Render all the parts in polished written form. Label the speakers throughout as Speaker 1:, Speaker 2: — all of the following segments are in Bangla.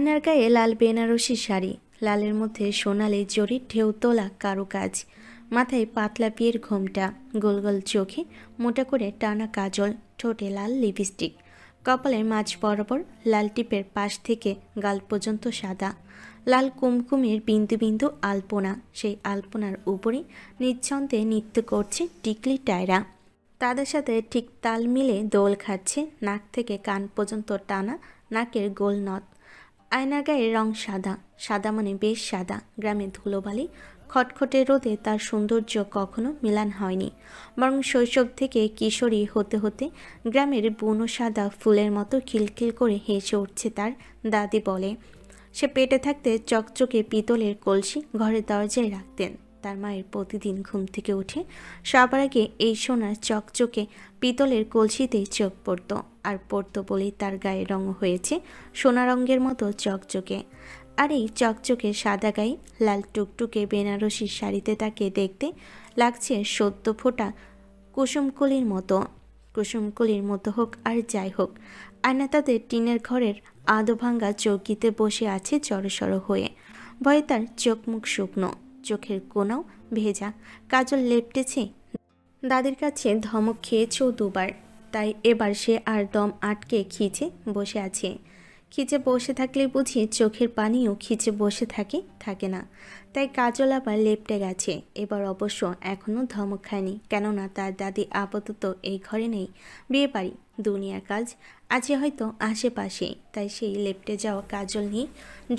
Speaker 1: আয়নার গায়ে লাল বেনারসি শাড়ি, লালের মধ্যে সোনালি জরির ঢেউ তোলা কারুকাজ, মাথায় পাতলা বিয়ের ঘোমটা, গোল গোল চোখে মোটা করে টানা কাজল, ঠোঁটে লাল লিপস্টিক, কপালের মাঝ বরাবর লাল টিপের পাশ থেকে গাল পর্যন্ত সাদা, লাল কুমকুমের বিন্দু বিন্দু আলপনা, সেই আলপনার উপরে নিচ্ছন্দে নৃত্য করছে টিকলি টায়রা। তাদের সাথে ঠিক তাল মিলে দোল খাচ্ছে নাক থেকে কান পর্যন্ত টানা নাকের গোল নথ। আয়নার গায়ের রং সাদা, সাদা মানে বেশ সাদা। গ্রামে ধুলোবালি খটখটে রোদে তার সৌন্দর্য কখনো মিলান হয়নি, বরং শৈশব থেকে কিশোরী হতে হতে গ্রামের বুনো সাদা ফুলের মতো খিলখিল করে হেসে উঠছে তার দাদি বলে। সে পেটে থাকতে চকচকে পিতলের কলসি ঘরের দরজায় রাখতেন। তার মায়ের প্রতিদিন ঘুম থেকে উঠে সবার আগে এই সোনার চকচকে পিতলের কলসিতেই চোখ পড়ত, আর পড়ত বলেই তার গায়ের রং হয়েছে সোনা রঙের মতো চকচকে। আর এই চকচকে সাদা গায়ে লাল টুকটুকে বেনারসি শাড়িতে তাকে দেখতে লাগছে সদ্য ফোটা কুসুমকলির মতো। কুসুমকলির মতো হোক আর যাই হোক, আয়না তাদের টিনের ঘরের আধো ভাঙ্গা চৌকিতে বসে আছে জড়সড় হয়ে। ভয়ে তার চোখ মুখ শুকনো, চোখের কোনাও ভেজা, কাজল লেপটেছে। দাদির কাছে ধমক খেয়েছেও দুবার, তাই এবার সে আর দম আটকে খিচে বসে আছে। খিচে বসে থাকলে বুঝি চোখের পানিও খিচে বসে থাকে না, তাই কাজল আবার লেপটে গেছে। এবার অবশ্য এখনও ধমক খায়নি, কেননা তার দাদি আপাতত এই ঘরে নেই, বিয়ে বাড়ি দুনিয়ার কাজ আছে হয়তো আশেপাশে, তাই সেই লেপটে যাওয়া কাজল নিয়ে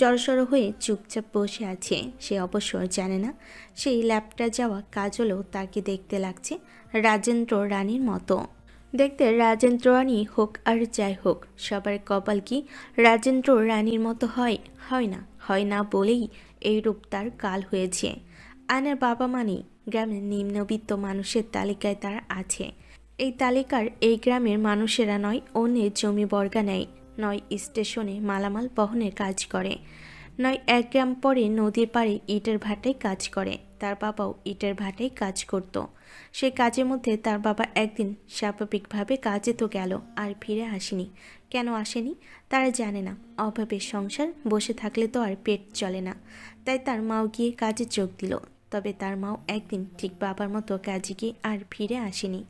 Speaker 1: জড়সড় হয়ে চুপচাপ বসে আছে। সে অবশ্য জানে না সেই ল্যাপটা যাওয়া কাজলও তাকে দেখতে লাগছে রাজেন্দ্র রানীর মতো। দেখতে রাজেন্দ্র রানী হোক আর যাই হোক, সবার কপাল কি রাজেন্দ্র রানীর মতো হয়? হয় না বলেই এই রূপ তার কাল হয়েছে। আয়নার বাবা মানে গ্রামের নিম্নবিত্ত মানুষের তালিকায় তারা আছে। এই তালিকার এই গ্রামের মানুষেরা নয় অন্যের জমি বর্গা নেয়, নয় স্টেশনে মালামাল বহনের কাজ করে, নয় এক গ্রাম পরে নদীর পাড়ে ইটের ভাটায় কাজ করে। তার বাবাও ইটের ভাটায় কাজ করত। সেই কাজের মধ্যে তার বাবা একদিন স্বাভাবিকভাবে কাজে তো গেল, আর ফিরে আসেনি। কেন আসেনি তারা জানে না। অভাবের সংসার, বসে থাকলে তো আর পেট চলে না, তাই তার মাও গিয়ে কাজে যোগ দিল। তবে তার মাও একদিন ঠিক বাবার মতো কাজে গিয়ে আর ফিরে আসেনি।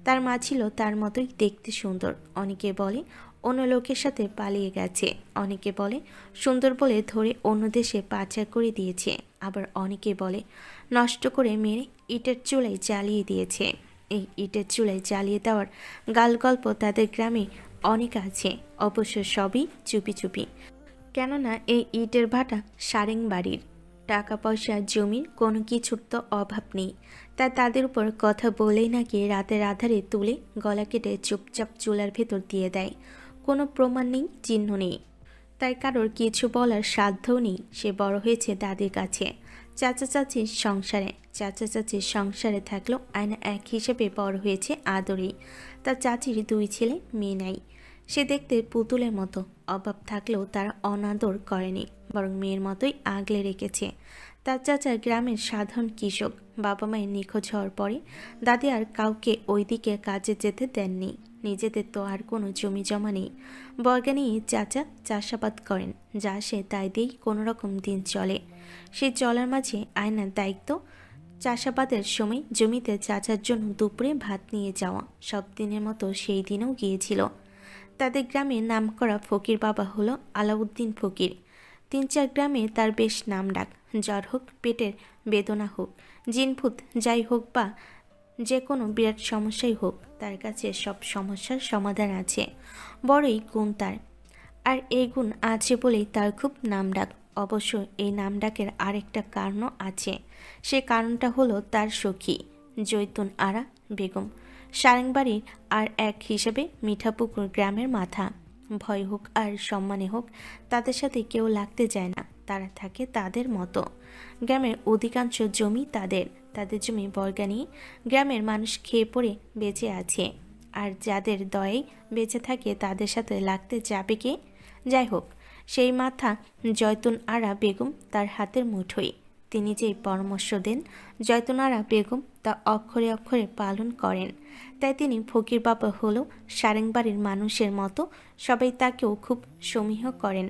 Speaker 1: তার মা ছিল তার মতোই দেখতে সুন্দর। অনেকে বলে অন্য লোকের সাথে পালিয়ে গেছে, অনেকে বলে সুন্দর বলে ধরে অন্য দেশে পাচার করে দিয়েছে, আবার অনেকে বলে নষ্ট করে মেরে ইটের চুলায় জ্বালিয়ে দিয়েছে। এই ইটের চুলায় জ্বালিয়ে দেওয়ার গাল গল্প তাদের গ্রামে অনেক আছে, অবশ্য সবই চুপি চুপি। কেননা এই ইটের ভাটা সারেং বাড়ির, টাকা পয়সা জমির কোনো কিছুর তো অভাব নেই, তাই তাদের উপর কথা বলেই নাকি রাতের আধারে তুলে গলা কেটে চুপচাপ চুলার ভেতর দিয়ে দেয়। কোনো প্রমাণ নেই, চিহ্ন নেই, তাই কারোর কিছু বলার সাধ্যও নেই। সে বড় হয়েছে দাদির কাছে, চাচা চাচির সংসারে থাকলেও আয়না এক হিসেবে বড় হয়েছে আদরেই। তার চাচির দুই ছেলে মেয়ে নাই। সে দেখতে পুতুলের মতো, অভাব থাকলেও তারা অনাদর করেনি, বরং মেয়ের মতোই আগলে রেখেছে। তার চাচা গ্রামের সাধারণ কৃষক। বাবা মায়ের নিখোঁজ হওয়ার পরে দাদি আর কাউকে ওই দিকে কাজে যেতে দেননি। নিজেদের তো আর কোনো জমি জমা নেই, বর্গা নিয়ে চাচা চাষাবাদ করেন, যা সে তাই দিয়েই কোনো রকম দিন চলে। সেই চলার মাঝে আয়নার দায়িত্ব চাষাবাদের সময় জমিতে চাচার জন্য দুপুরে ভাত নিয়ে যাওয়া। সব দিনের মতো সেই দিনও গিয়েছিল। তাদের গ্রামে নামকরা ফকির বাবা হলো আলাউদ্দিন ফকির। 3-4 গ্রামে তার বেশ নাম ডাক। জ্বর হোক, পেটের বেদনা হোক, জিনভূত যাই হোক বা যে কোনো বিরাট সমস্যাই হোক, তার কাছে সব সমস্যার সমাধান আছে। বড়ই গুণ তার, আর এই গুণ আছে বলেই তার খুব নাম ডাক। অবশ্য এই নাম ডাকের আরেকটা কারণও আছে। সে কারণটা হলো তার সখী জৈতুন আরা বেগম, সারেংবাড়ির আর এক হিসেবে মিঠাপুকুর গ্রামের মাথা। ভয় হোক আর সম্মানে হোক, তাদের সাথে কেউ লাগতে যায় না, তারা থাকে তাদের মতো। গ্রামের অধিকাংশ জমি তাদের জমি বর্গা নিয়ে গ্রামের মানুষ খেয়ে পড়ে বেঁচে আছে, আর যাদের দয়ায় বেঁচে থাকে তাদের সাথে লাগতে যাবে কে? যাই হোক, সেই মাথা জয়তুন আরা বেগম তার হাতের মুঠোয়। তিনি যেই পরামর্শ দেন জয়তুন আরা বেগম তা অক্ষরে অক্ষরে পালন করেন। তাই তিনি ফকির বাবা হলেও সারেংবাড়ির মানুষের মতো সবাই তাকেও খুব সমীহ করেন।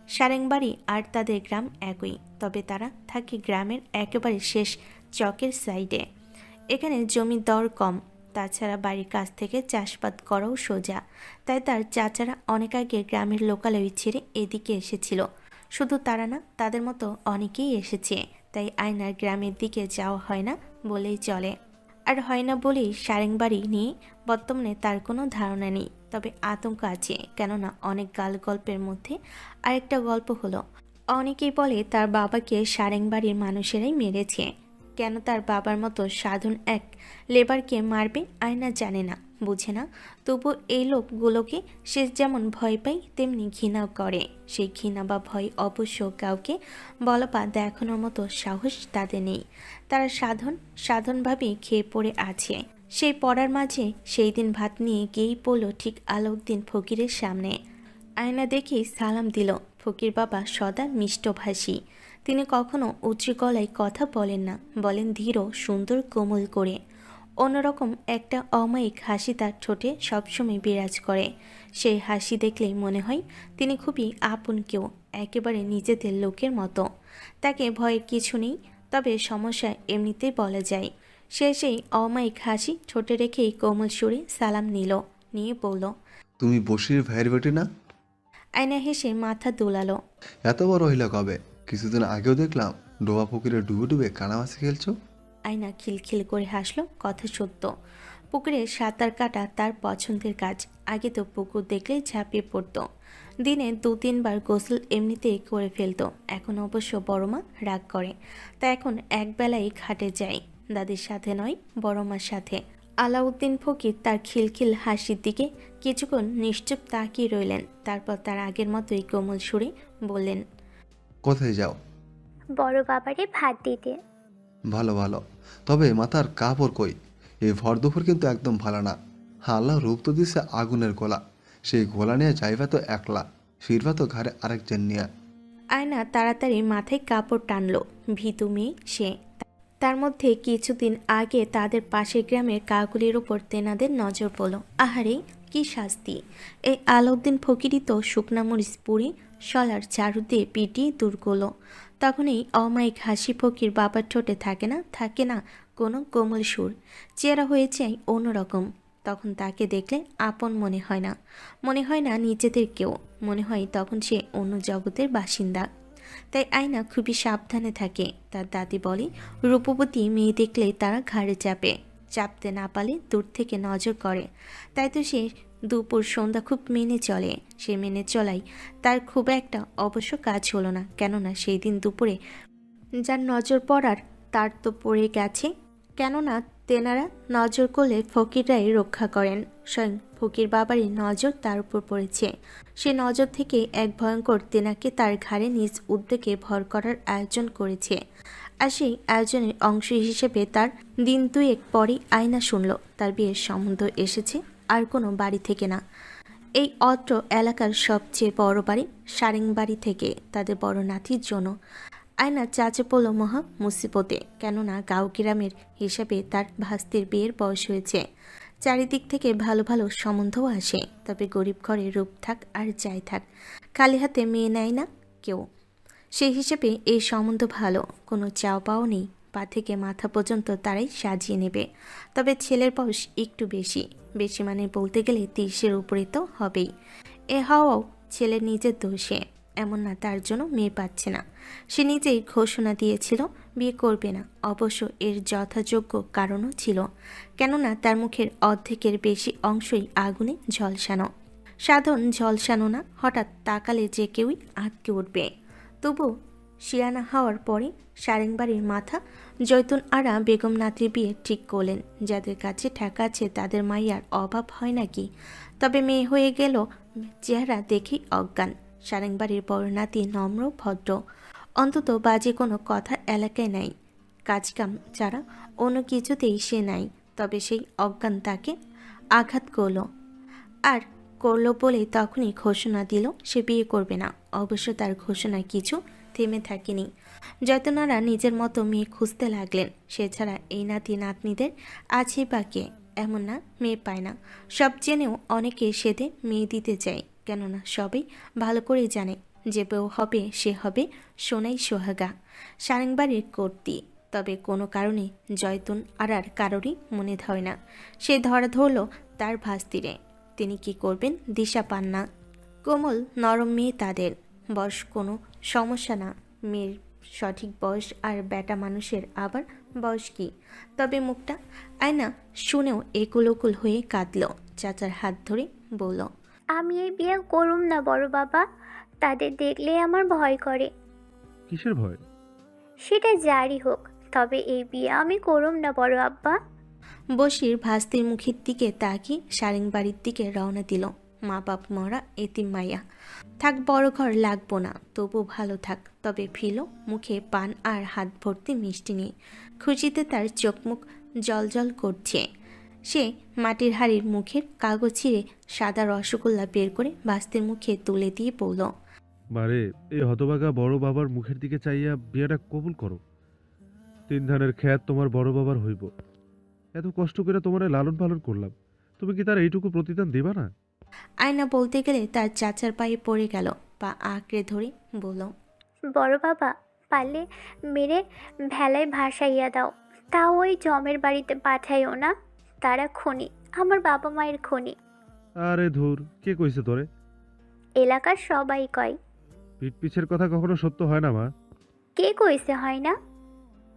Speaker 1: সারেংবাড়ি আর তাদের গ্রাম একই, তবে তারা থাকে গ্রামের একেবারে শেষ চকের সাইডে। এখানে জমির দর কম, তাছাড়া বাড়ির কাছ থেকে চাষবাদ করাও সোজা। তাই তার চাচারা অনেক আগে গ্রামের লোকালয় ছেড়ে এদিকে এসেছিল। শুধু তারা না, তাদের মতো অনেকেই এসেছে। তাই আয়নার গ্রামের দিকে যাওয়া হয় না বলেই চলে। আর হয় না বলেই সারেংবাড়ি নিয়ে বর্তমানে তার কোনো ধারণা নেই। তবে আতঙ্ক আছে, কেননা অনেক গল্পের মধ্যে আরেকটা গল্প হলো, অনেকেই বলে তার বাবাকে সারেংবাড়ির মানুষেরাই মেরেছে। কেন তার বাবার মতো সাধারণ এক লেবারকে মারবে আয়না জানে না, বুঝে না। তবু এই লোকগুলোকে সে যেমন ভয় পায় তেমনি ঘৃণাও করে। সেই ঘৃণা বা ভয় অবশ্য কাউকে বলা বা দেখানোর মতো সাহস তাদের নেই। তারা সাধারণভাবেই খেয়ে পড়ে আছে। সেই পড়ার মাঝে সেই দিন ভাত নিয়ে গিয়েই পড়ল ঠিক আলাউদ্দিন ফকিরের সামনে। আয়না দেখেই সালাম দিল। ফকির বাবা সদা মিষ্টভাষী। তিনি কখনো উঁচু গলায় কথা বলেন না, বলেন ধীর সুন্দর কোমল করে। অন্যরকম একটা অমায়িক হাসি তার ঠোঁটে সবসময় বিরাজ করে। সেই হাসি দেখলেই মনে হয় তিনি খুবই আপন কেউ, একেবারে নিজেদের লোকের মতো। তাকে ভয়ের কিছু নেই, তবে সমস্যা এমনিতেই বলা যায়। সে সেই অমায়িক হাসি ঠোঁটে রেখেই কোমল সুরে সালাম নিয়ে বলল,
Speaker 2: তুমি বশির ভাইয়ের বেটে না?
Speaker 1: আয়না হেসে মাথা দোলালো।
Speaker 2: এত বড় হইলা কবে? কিছুদিন আগেও দেখলাম ডোবা পুকুরে ডুবে ডুবে কানামাছি খেলছো।
Speaker 1: আয়না খিলখিল করে হাসলো। কথা সত্য, পুকুরে সাঁতার কাটা তার পছন্দের কাজ। আগে তো পুকুর দেখলেই ঝাঁপিয়ে পড়তো। দিনে 2-3 বার গোসল এমনিতেই করে ফেলতো। এখন অবশ্য বড় মা রাগ করে, তা এখন একবেলাই ঘাটে যায়, দাদির সাথে নয় বড় মার সাথে। আলাউদ্দিন ফকির তার খিলখিল হাসির দিকে কিছুক্ষণ নিশ্চুপ তাকিয়ে রইলেন। তারপর তার আগের মতোই কোমল সুরে বললেন,
Speaker 2: কোথায় যাও?
Speaker 3: বড় বাবারে ভাত দিতে।
Speaker 2: ভালো ভালো, তবে মাথার কাপড় কই? এই ভর দুপুর কিন্তু একদম ভালো না। আল্লাহ রূপ তো দিছে আগুনের গোলা, সেই গোলা নিয়ে যাইবা তো একলা, ফিরবা তো ঘরে আরেকজন নিয়ে।
Speaker 1: আয়না তাড়াতাড়ি মাথায় কাপড় টানলো। ভীতু মেয়ে সে। তার মধ্যে কিছুদিন আগে তাদের পাশের গ্রামের কাকুলির ওপর তেনাদের নজর পড়ল। আহারে কি শাস্তি! এই আলাউদ্দিন ফকিরই তো শুকনা মরিচ পুড়ে শলার ঝাড়ু দিয়ে পিটিয়ে দূর করলো। তখন এই অমায়িক হাসি ফকির বাবার ঠোঁটে থাকে না কোনো কোমল সুর। চেহারা হয়ে যায় অন্যরকম। তখন তাকে দেখলে আপন মনে হয় না নিজেদের কেউ, মনে হয় তখন সে অন্য জগতের বাসিন্দা। তাই আয়না খুবই সাবধানে থাকে। তার দাদি বলে, রূপবতী মেয়ে দেখলে তারা ঘাড়ে চাপতে না পারলে দূর থেকে নজর করে। তাই তো সে দুপুর সন্ধ্যা খুব মেনে চলে। সে মেনে চলাই তার খুব একটা অবশ্য কাজ হলো না, কেননা সেই দিন দুপুরে যার নজর পড়ার তার তো পড়ে গেছে। কেননা তেনারা নজর করলে ফকিররাই রক্ষা করেন। স্বয়ং ফকির বাবারই নজর তার উপর পড়েছে। সে নজর থেকে এক ভয়ঙ্কর তেনাকে তার ঘাড়ে নিজ উদ্যোগে ভর করার আয়োজন করেছে। আর সেই আয়োজনের অংশ হিসেবে তার দিন 2 পরই আয়না শুনল তার বিয়ের সম্বন্ধ এসেছে, আর কোনো বাড়ি থেকে না, এই অত্র এলাকার সবচেয়ে বড় বাড়ি সারেংবাড়ি থেকে তাদের বড় নাতির জন্য। আয়না চাচে পড়ল মহা মুসিবতে, কেননা গাঁও গ্রামের হিসাবে তার ভাস্তির বিয়ের বয়স হয়েছে। চারিদিক থেকে ভালো ভালো সম্বন্ধও আসে, তবে গরিব ঘরে রূপ থাক আর যাই থাক, খালি হাতে মেয়ে নেয় না কেউ। সেই হিসেবে এই সম্বন্ধ ভালো, কোনো চাও পাও নেই। পা থেকে মাথা পর্যন্ত তারাই সাজিয়ে নেবে। তবে ছেলের বয়স একটু বেশি মানে বলতে গেলে 30-এর উপরে তো হবেই। এ হওয়াও ছেলের নিজের দোষে, এমন না তার জন্য মেয়ে পাচ্ছে না। সে নিজেই ঘোষণা দিয়েছিল বিয়ে করবে না। অবশ্য এর যথাযোগ্য কারণও ছিল, কেননা তার মুখের অর্ধেকের বেশি অংশই আগুনে ঝলসানো। সাধারণ ঝলসানো না, হঠাৎ তাকালে যে কেউই আঁতকে উঠবে। তবু শিয়ানা হওয়ার পরে সারেংবাড়ির মাথা জৈতুন আরা বেগম নাতির বিয়ে ঠিক করলেন। যাদের কাছে টাকা আছে তাদের মাইয়ার অভাব হয় নাকি? তবে মেয়ে হয়ে গেল, চেহারা দেখেই অজ্ঞান। সারেংবাড়ির বড় নাতি নম্র ভদ্র, অন্তত বাজে কোনো কথা এলাকায় নাই। কাজকাম ছাড়া অন্য কিছুতেই সে নাই। তবে সেই অজ্ঞান তাকে আঘাত করলো বলে তখনই ঘোষণা দিল সে বিয়ে করবে না। অবশ্য তার ঘোষণা কিছু থেমে থাকেনি। যতনারা নিজের মতো মেয়ে খুঁজতে লাগলেন। সে ছাড়া এই নাতি নাতনিদের আছে বা কে? এমন না মেয়ে পায় না, সব জেনেও অনেকে সেদে মেয়ে দিতে চায়, কেননা সবাই ভালো করেই জানে যে বউ হবে সে হবে সোনাই সোহাগা, সারেংবাড়ির কর্তী। তবে কোনো কারণে জয়তুন আর কারোরই মনে ধরে না। সে ধরা ধরল তার ভাস্তিরে। তিনি কি করবেন দিশা পান না। কোমল নরম মেয়ে তাদের, বয়স কোনো সমস্যা না। মেয়ের সঠিক বয়স আর বেটা মানুষের আবার বয়স কি। তবে মুখটা আয়না শুনেও একুলকুল হয়ে কাঁদল। চাচার হাত ধরে বলল,
Speaker 3: আমি এই বিয়ে করুম না বড় বাবা, তাদের দেখলে আমার ভয় করে।
Speaker 4: কিসের ভয়?
Speaker 3: সেটা যারই হোক, তবে এই বিয়ে আমি করুম না বড় আব্বা।
Speaker 1: বসির ভাস্তির মুখের দিকে তাকিয়ে সারেংবাড়ির দিকে রওনা দিল। মা বাপ মরা এতিম মাইয়া, থাক বড় ঘর লাগবো না, তবু ভালো থাক। তবে ফিরল মুখে পান আর হাত ভর্তি মিষ্টি নিয়ে। খুশিতে তার চোখ মুখ জলজল করছে। সে মাটির হাড়ির মুখের কাগজ ছিঁড়ে সাদা রসগোল্লা বের করে ভাস্তির মুখে তুলে দিয়ে বলল,
Speaker 4: মারে, এই হতভাগা বড় বাবার মুখের দিকে চাইয়া বিয়েটা কবুল করো। 3 ধানের খ্যাত তোমার বড় বাবার হইব। এত কষ্ট করে তোমারে লালন পালন করলাম, তুমি কি তার এইটুকু প্রতিদান দিবা না?
Speaker 1: আয়না বলতে গেলে তার চাচার পায়ে পড়ে গেল। পা আঁকড়ে ধরে বলল,
Speaker 3: বড় বাবা, পারলে মেরে ভেলায় ভাসাইয়া দাও। তাও ওই জমের বাড়িতে পাঠাইও না, তারা খনি, আমার বাবা মায়ের খনি।
Speaker 4: আরে ধুর, কে কইছে তোরে?
Speaker 3: এলাকার সবাই কয়।
Speaker 4: পিঠ পিছের কথা কখনো সত্য হয় না মা।
Speaker 3: কে কইছে হয় না?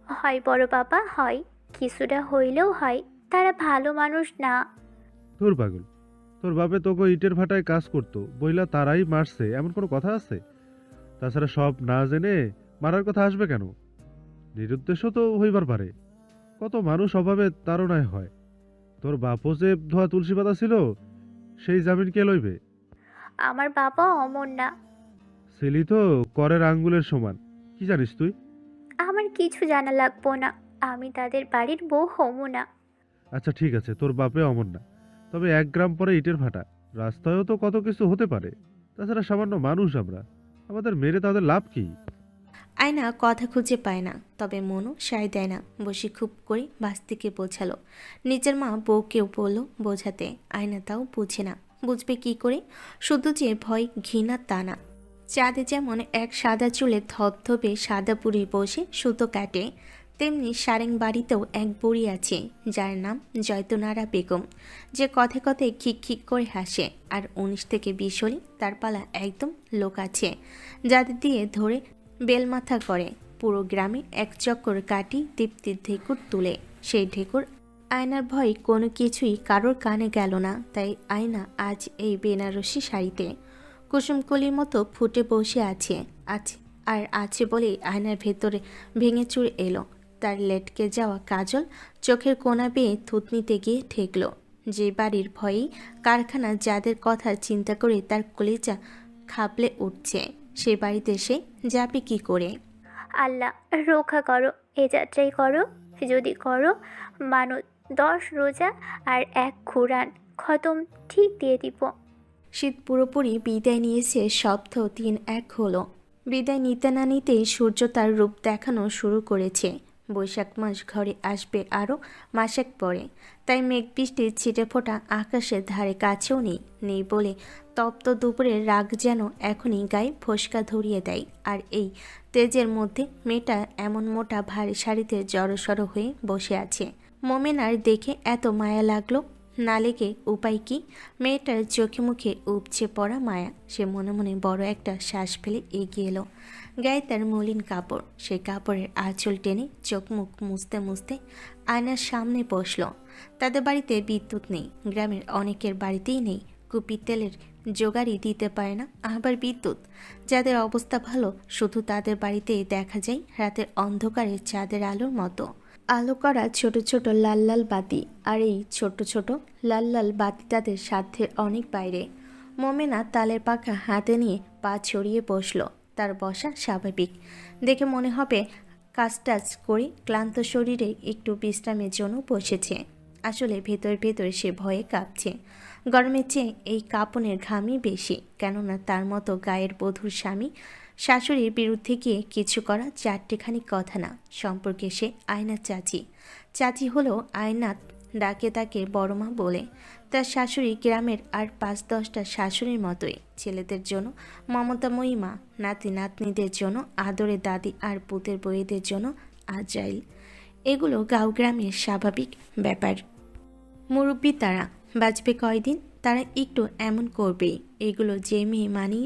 Speaker 3: হয় বড় বাবা, হয়। কিছুটা হইলেও হয়, তারা ভালো মানুষ না।
Speaker 4: ধুর পাগল, তোর বাপে তোকে ইটের ভাটায় কাজ করতো বইলা তারাই মারছে, এমন কোনো কথা আছে? তাছাড়া সব না জেনে মারার কথা আসবে কেন? নিরুদ্দেশ্য তো হইবার পারে। কত মানুষ অভাবে তাড়নায় হয়। তোর বাপও যে ধোয়া তুলসী পাতা ছিল, সেই জামিন কে লইবে?
Speaker 3: আমার বাবা অমর না।
Speaker 4: ছিলি তো করের আঙ্গুলের সমান, কি জানিস তুই?
Speaker 3: আমার কিছু জানা লাগবো না, আমি তাদের বাড়ির বউ হমু না।
Speaker 4: আচ্ছা ঠিক আছে, তোর বাপে অমর না, তবে 1 গ্রাম পরে ইটের ভাটা, রাস্তায়ও তো কত কিছু হতে পারে। তাছাড়া সামান্য মানুষ আমরা, আমাদের মেরে তাদের লাভ কি?
Speaker 1: আয়না কথা খুঁজে পায় না, তবে মনও সায় দেয় না। বসে খুব করে ভাস্তিকে বোঝালো। নিজের মা বউকেও বলল বোঝাতে, আয়না তাও বুঝে না। বুঝবে কি করে? শুধু যে ভয় ঘৃণা তা না। চাঁদে যেমন এক সাদা চুলে ধবধবে সাদা বুড়ি বসে সুতো কাটে, তেমনি সারেং বাড়িতেও এক বুড়ি আছে যার নাম জয়তুনারা বেগম, যে কথে কথে খিক খিক করে হাসে। আর 19 থেকে 20 হলে তার পালা একদম লোক আছে যাদের দিয়ে ধরে বেলমাথা করে। পুরো গ্রামে এক চক্কর কাটি দীপ্তির ঢেকুর তুলে। সেই ঢেকুর আয়নার ভয় কোনো কিছুই কারোর কানে গেল না। তাই আয়না আজ এই বেনারসি শাড়িতে কুসুমকলির মতো ফুটে বসে আছে। আর আছে বলেই আয়নার ভেতরে ভেঙে চুর এলো। তার লেটকে যাওয়া কাজল চোখের কোনা বেয়ে থুতনিতে গিয়ে ঠেকল। যে বাড়ির ভয়েই কারখানা, যাদের কথা চিন্তা করে তার কলিজা খাবলে উঠছে, সে বাড়িতে সে যাবে কি করে?
Speaker 3: আল্লাহ রক্ষা করো, এ যাত্রাই করো। যদি করো মানো 10 রোজা আর 1 খুরান খতম ঠিক দিয়ে দিব।
Speaker 1: শীত পুরোপুরি বিদায় নিয়েছে। শব্দ 3-1 হলো। বিদায় নিতে না নিতেই সূর্য তার রূপ দেখানো শুরু করেছে। বৈশাখ মাস ঘরে আসবে আরও মাসেক পরে। তাই মেঘ বৃষ্টির ছিটে ফোটা আকাশের ধারে কাছেও নেই বলে তপ্ত দুপুরের রাগ যেন এখনই গায়ে ফোসকা ধরিয়ে দেয়। আর এই তেজের মধ্যে মেয়েটা এমন মোটা ভারী শাড়িতে জড়সড় হয়ে বসে আছে। মোমেনার দেখে এত মায়া লাগলো না লেগে উপায় কি? মেয়েটার চোখে মুখে উপচে পড়া মায়া। সে মনে মনে বড় একটা শ্বাস ফেলে এগিয়ে এলো। গায়ে তার মলিন কাপড়, সেই কাপড়ের আঁচল টেনে চোখ মুখ মুছতে মুছতে আয়নার সামনে বসলো। তাদের বাড়িতে বিদ্যুৎ নেই, গ্রামের অনেকের বাড়িতেই নেই। কুপি তেলের জোগাড়ই দিতে পারে না আবার বিদ্যুৎ। যাদের অবস্থা ভালো, শুধু তাদের বাড়িতেই দেখা যায় রাতের অন্ধকারে চাঁদের আলোর মতো আলো করা ছোট ছোট লাল লাল বাতি। আর এই ছোট ছোট লাল লাল বাতি তাদের সাধ্যের অনেক বাইরে। মোমেনা তালের পাখা হাতে নিয়ে পা ছড়িয়ে বসলো। তার বসা স্বাভাবিক দেখে মনে হবে কাজ টাজ করে ক্লান্ত শরীরে একটু বিশ্রামের জন্য বসেছে। আসলে ভেতর ভেতর সে ভয়ে কাঁপছে। গরমের চেয়ে এই কাঁপনের ঘামই বেশি। কেননা তার মতো গায়ের বধূর স্বামী শাশুড়ির বিরুদ্ধে গিয়ে কিছু করা চারটেখানি কথা না। সম্পর্কে সে আয়নার চাচি হলেও আয়নাত ডাকে তাকে বড়মা বলে। তার শাশুড়ি গ্রামের আর 5-10টা শাশুড়ির মতোই, ছেলেদের জন্য মমতাময়ী মা, নাতি নাতনিদের জন্য আদরে দাদি আর পুতের বইয়েদের জন্য আজাইল। এগুলো গাঁও গ্রামের স্বাভাবিক ব্যাপার। মুরব্বী তারা, বাঁচবে কয়দিন, তারা একটু এমন করবেই। এগুলো যে মেয়ে মানি